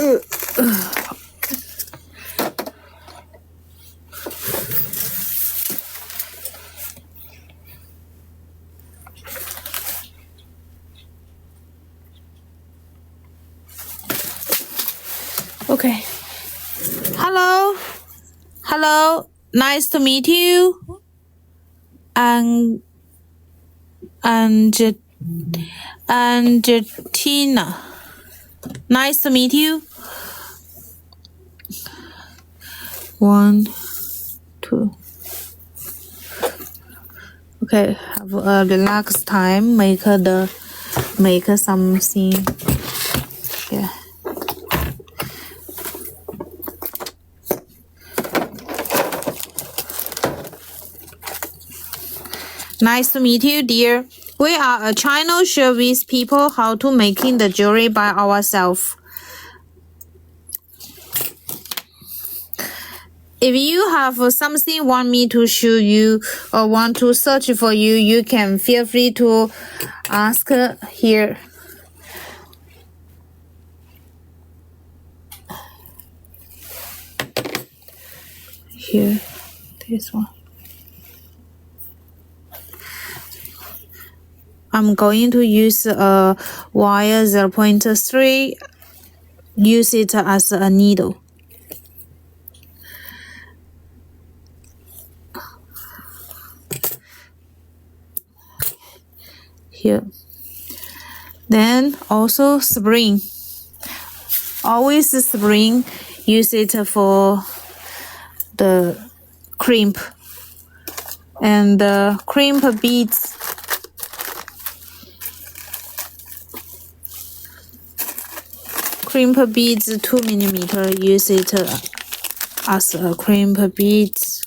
Okay. Hello. Hello. Nice to meet you. Angelina. Nice to meet you. 1, 2. Okay, have a relaxed time. Make something here. Nice to meet you, dear. We are a channel share with people how to making the jewelry by ourselves. If you have something want me to show you or want to search for you, you can feel free to ask here. Here, this one. I'm going to use a wire 0.3. Use it as a needle. Here. Then also spring. Always spring. Use it for the crimp and the crimp beads. Crimp beads 2mm. Use it as a crimp beads.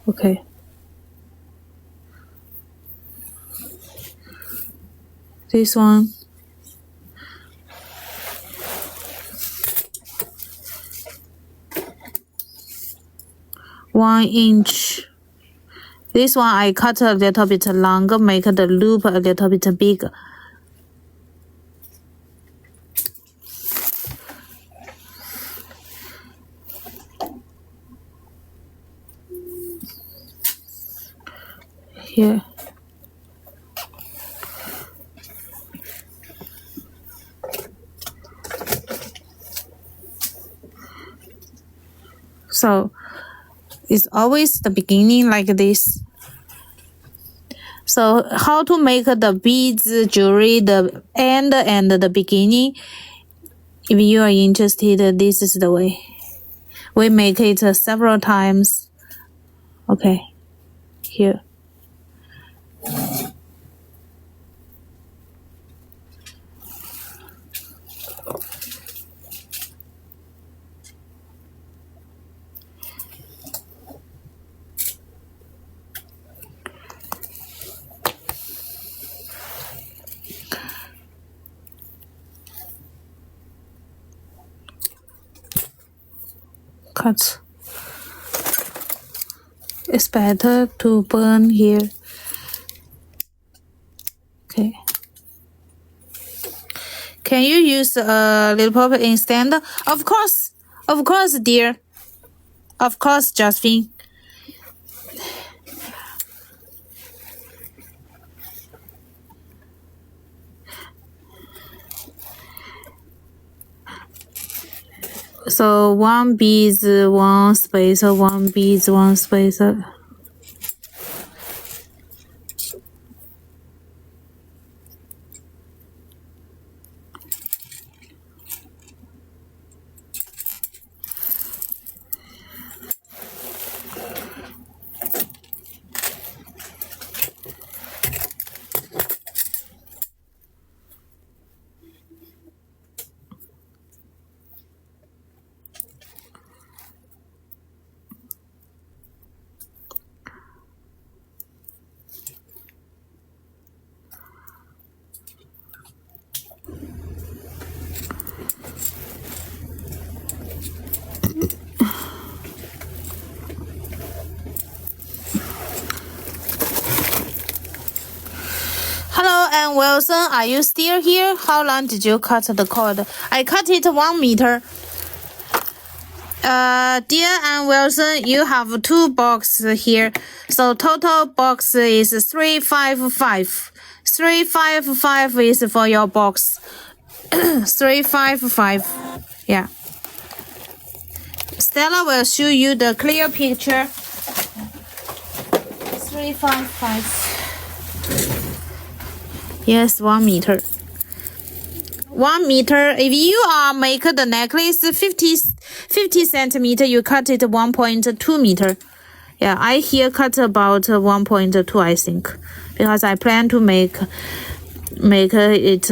Okay. This one. One inch. This one I cut a little bit longer, make the loop a little bit bigger. Here. So it's always the beginning like this. So how to make the beads jewelry, the end and the beginning? If you are interested, this is the way. We make it several times. Okay, here. Cut. It's better to burn here. Okay. Can you use a little pop instead? Of course, dear. Of course, Josephine. So one beads, one spacer, one beads, one spacer. and Wilson, are you still here? How long did you cut the cord? I cut it 1 meter. Dear and Wilson, you have 2 boxes here. So total box is 355. 355 is for your box. 355. Yeah. Stella will show you the clear picture. 355. Yes, 1 meter. 1 meter. If you make the necklace 50 centimeter, you cut it 1.2 meter. Yeah, I here cut about 1.2, I think, because I plan to make it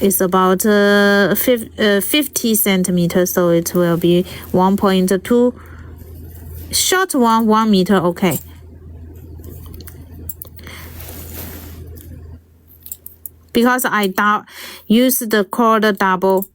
it's about 50 centimeters, so it will be 1.2. Short one, 1 meter, okay. Because I use the cord double.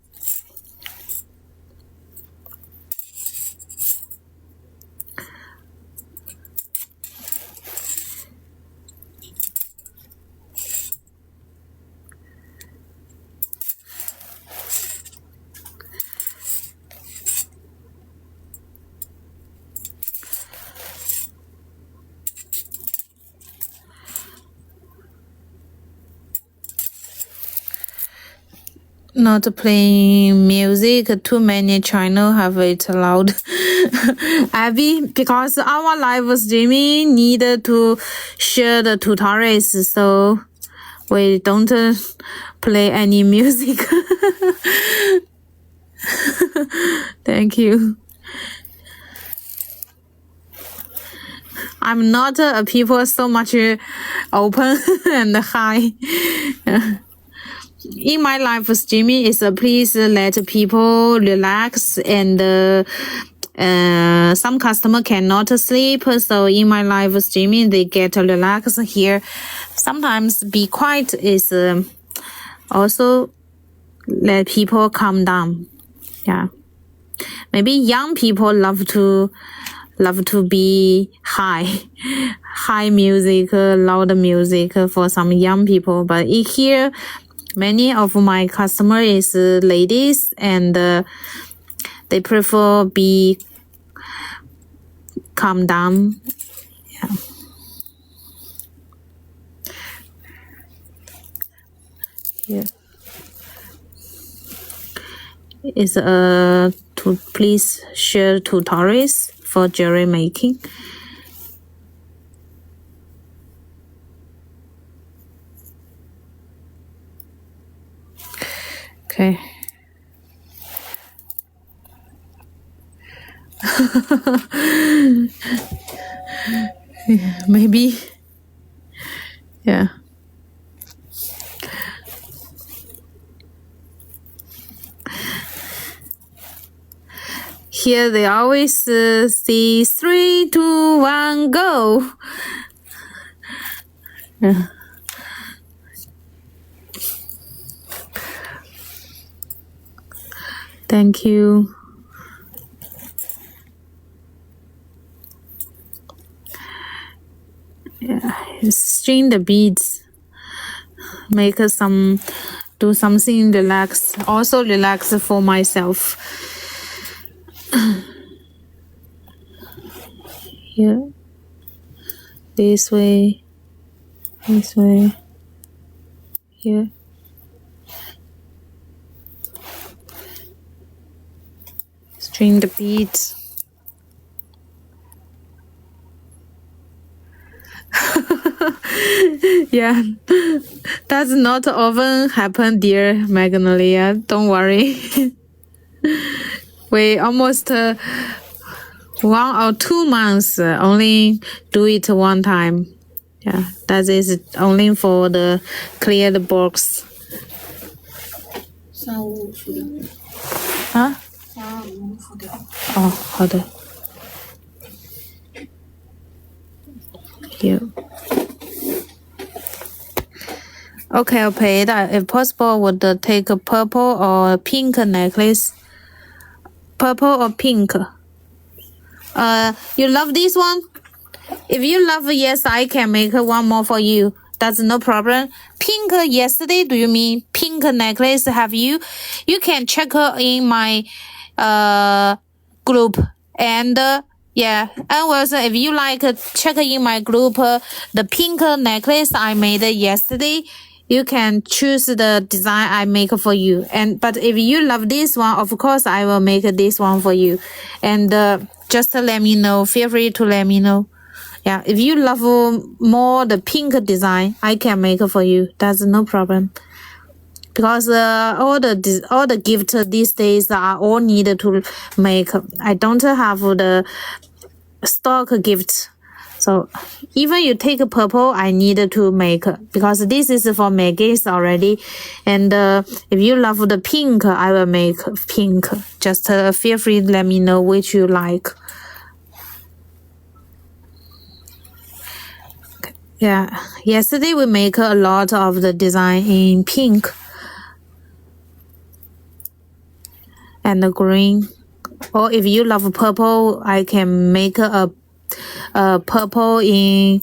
Not playing music, too many channels have it loud. Abby, because our live streaming need to share the tutorials, so we don't play any music. Thank you. I'm not a people so much open and high. In my live streaming is please let people relax, and some customer cannot sleep, so in my live streaming they get relaxed here. Sometimes be quiet is also let people calm down. Yeah, maybe young people love to be high music, loud music for some young people, but here many of my customers is ladies, and they prefer be calm down. Yeah. Yeah. Is to please share tutorials for jewelry making. Okay. Maybe. Yeah. Here they always say 3, 2, 1, go. Yeah. Thank you. Yeah, string the beads. Make do something relax. Also relax for myself. Here. This way. This way. Here. String the beads. Yeah, that's not often happen, dear Magnolia. Don't worry. We almost 1 or 2 months only do it 1 time. Yeah, that is only for the cleared box. 3、5付掉。啊3、5付掉。哦，好的。Here. Okay, Peter, if possible, would take a purple or pink necklace. Purple or pink? You love this one? If you love, yes, I can make one more for you. That's no problem. Pink yesterday, do you mean pink necklace? Have you? You can check in my group and yeah, and also if you like check in my group the pink necklace I made yesterday, you can choose the design I make for you. And but if you love this one, of course I will make this one for you. And just let me know. Feel free to let me know. Yeah, if you love more the pink design, I can make for you. That's no problem. Because all the gifts these days are all needed to make. I don't have the stock gift. So even you take purple, I need to make because this is for Maggie's already. And if you love the pink, I will make pink. Just feel free to let me know which you like. Yeah, yesterday we make a lot of the design in pink and the green. Or if you love purple, I can make a purple in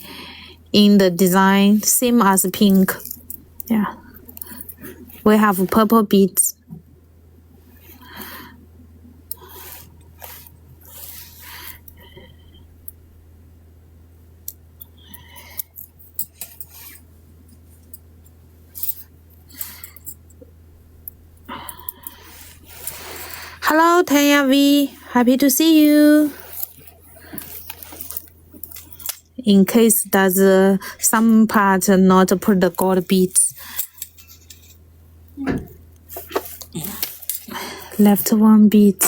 the design, same as pink. Yeah, we have purple beads. Hello, Tanya V. Happy to see you. In case does some part not put the gold beads. Left one bead.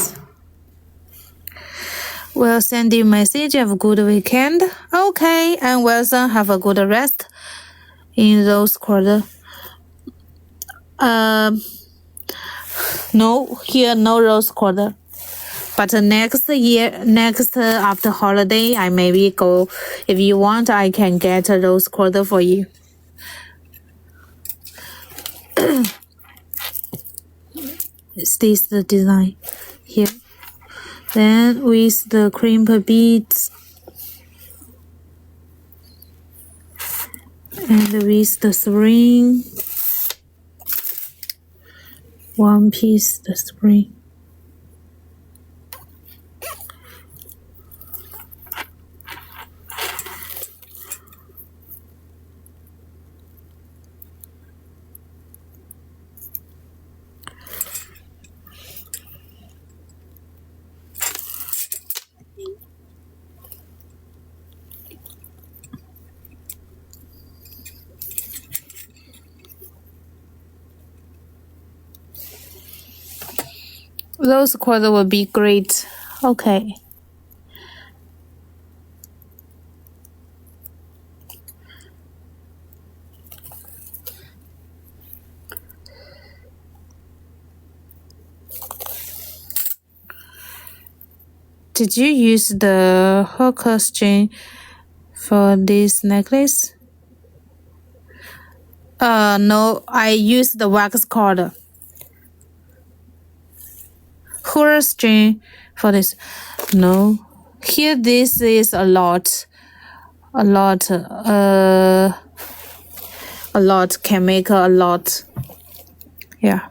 We'll send you message. Have a good weekend. Okay, and Wilson have a good rest in those quarter. No, here no rose quarter. But next year, after holiday, I maybe go. If you want, I can get a rose quarter for you. Is this the design here? Then with the crimp beads and with the string, one piece the string. Those quarter will be great. Okay. Did you use the hooker string for this necklace? No, I used the wax cord. Hooker string for this. No. Here this is a lot can make a lot. Yeah.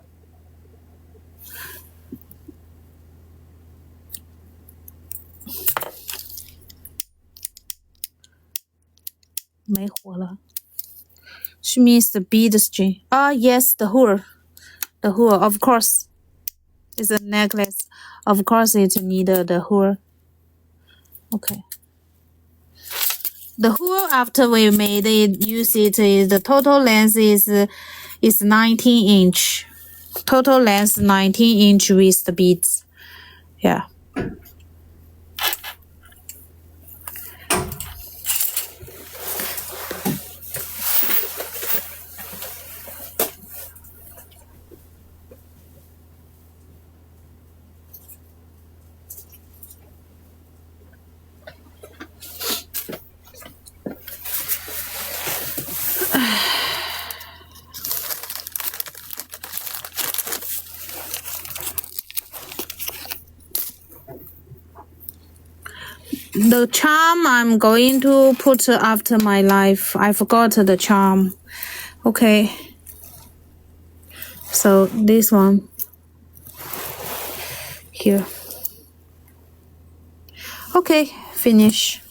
She means the bead string. Ah, yes, the hooker. The hooker, of course. It's a necklace. Of course, it needed the hooker. Okay. The hooker after we made it, use it is the total length is 19 inch. Total length 19 inch with the beads. Yeah. The charm I'm going to put after my life. I forgot the charm. Okay. So this one here. Okay, finish.